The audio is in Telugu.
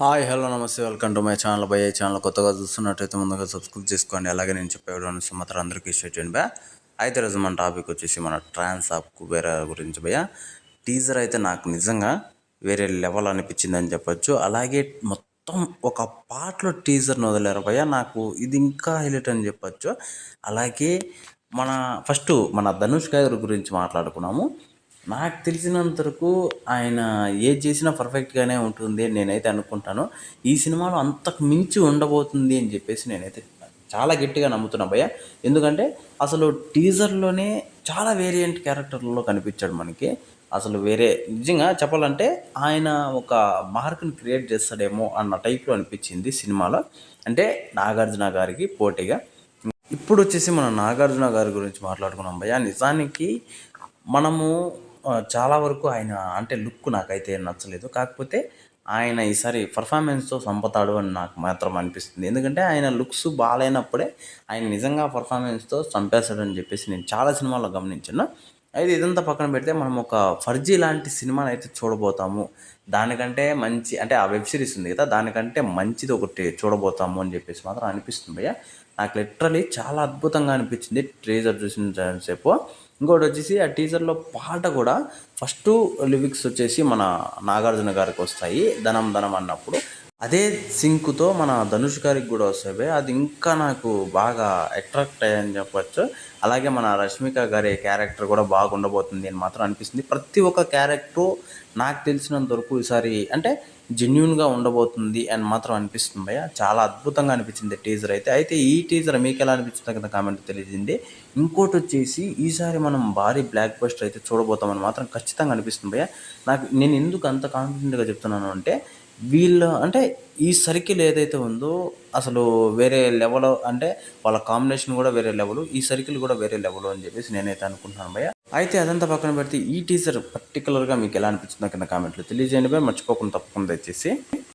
హాయ్ హలో నమస్తే welcome to my channel by channel కొత్తగా చూస్తున్నట్టయితే ముందుగా సబ్స్క్రైబ్ చేసుకోండి. అలాగే నేను చెప్పే వీడియోని మాత్రం అందరికీ షేర్ చేయండి భయ్యా. అయితే రోజు మన టాపిక్ వచ్చేసి మన ట్రాన్స్ ఆఫ్ కుబేరా గురించి భయ్యా. టీజర్ అయితే నాకు నిజంగా వేరే లెవెల్ అనిపించింది అని చెప్పొచ్చు. అలాగే మొత్తం ఒక పాటలో టీజర్ని వదిలేరు భయ్యా, నాకు ఇది ఇంకా హైలైట్ అని చెప్పొచ్చు. అలాగే ఫస్ట్ మన ధనుష్ గారి గురించి మాట్లాడుకున్నాము. నాకు తెలిసినంత వరకు ఆయన ఏది చేసినా పర్ఫెక్ట్గానే ఉంటుంది అని నేనైతే అనుకుంటాను. ఈ సినిమాలో అంతకు మించి ఉండబోతుంది అని చెప్పేసి నేనైతే చాలా గట్టిగా నమ్ముతున్నా భయ్య. ఎందుకంటే అసలు టీజర్లోనే చాలా వేరియంట్ క్యారెక్టర్లలో కనిపించాడు మనకి. అసలు వేరే నిజంగా చెప్పాలంటే ఆయన ఒక మార్క్ని క్రియేట్ చేస్తాడేమో అన్న టైప్లో అనిపించింది సినిమాలో. అంటే నాగార్జున గారికి పోటీగా. ఇప్పుడు వచ్చేసి మన నాగార్జున గారి గురించి మాట్లాడుకున్నాం భయ్య. నిజానికి మనము చాలా వరకు ఆయన అంటే లుక్ నాకైతే నచ్చలేదు. కాకపోతే ఆయన ఈసారి పర్ఫార్మెన్స్తో చంపుతాడు అని నాకు మాత్రం అనిపిస్తుంది. ఎందుకంటే ఆయన లుక్స్ బాగాలేనప్పుడే ఆయన నిజంగా పర్ఫార్మెన్స్తో చంపేస్తాడని చెప్పేసి నేను చాలా సినిమాల్లో గమనించాను. అయితే ఇదంతా పక్కన పెడితే మనం ఒక ఫర్జీ లాంటి సినిమాని అయితే చూడబోతాము. దానికంటే మంచి అంటే ఆ వెబ్ సిరీస్ ఉంది కదా, దానికంటే మంచిది ఒకటి చూడబోతాము అని చెప్పేసి మాత్రం అనిపిస్తుంది భయ్య. నాకు లిటరలీ చాలా అద్భుతంగా అనిపించింది ట్రేజర్ చూసిన సేపు. ఇంకోటి వచ్చేసి ఆ టీజర్లో పాట కూడా ఫస్ట్ లిరిక్స్ వచ్చేసి మన నాగార్జున గారికి వస్తాయి, ధనం ధనం అన్నప్పుడు. అదే సింక్తో మన ధనుష్ గారికి కూడా వస్తాయి. అది ఇంకా నాకు బాగా అట్రాక్ట్ అయ్యని చెప్పచ్చు. అలాగే మన రష్మిక గారి క్యారెక్టర్ కూడా బాగా ఉండబోతుంది అని మాత్రం అనిపిస్తుంది. ప్రతి ఒక్క క్యారెక్టర్ నాకు తెలిసినంత వరకు ఈసారి అంటే జెన్యున్గా ఉండబోతుంది అని మాత్రం అనిపిస్తుంది భయ్య. చాలా అద్భుతంగా అనిపించింది టీజర్ అయితే ఈ టీజర్ మీకు ఎలా అనిపించింది కదా కామెంట్ తెలియజేయండి. ఇంకోటి వచ్చేసి ఈసారి మనం భారీ బ్లాక్ బస్టర్ అయితే చూడబోతామని మాత్రం ఖచ్చితంగా అనిపిస్తుంది భయ్య. నేను ఎందుకు అంత కాన్ఫిడెంట్గా చెప్తున్నాను అంటే అంటే ఈ సర్కిల్ ఏదైతే ఉందో అసలు వేరే లెవెల్, అంటే వాళ్ళ కాంబినేషన్ కూడా వేరే లెవెల్, ఈ సర్కిల్ కూడా వేరే లెవెల్ అని చెప్పేసి నేనైతే అనుకుంటున్నాను భయ్య. అయితే అదంతా పక్కన పెడితే ఈ టీజర్ పర్టికులర్గా మీకు ఎలా అనిపించిందో కింద కామెంట్లో తెలియజేయండి భయ్య. మర్చిపోకుండా తప్పకుండా వచ్చేసి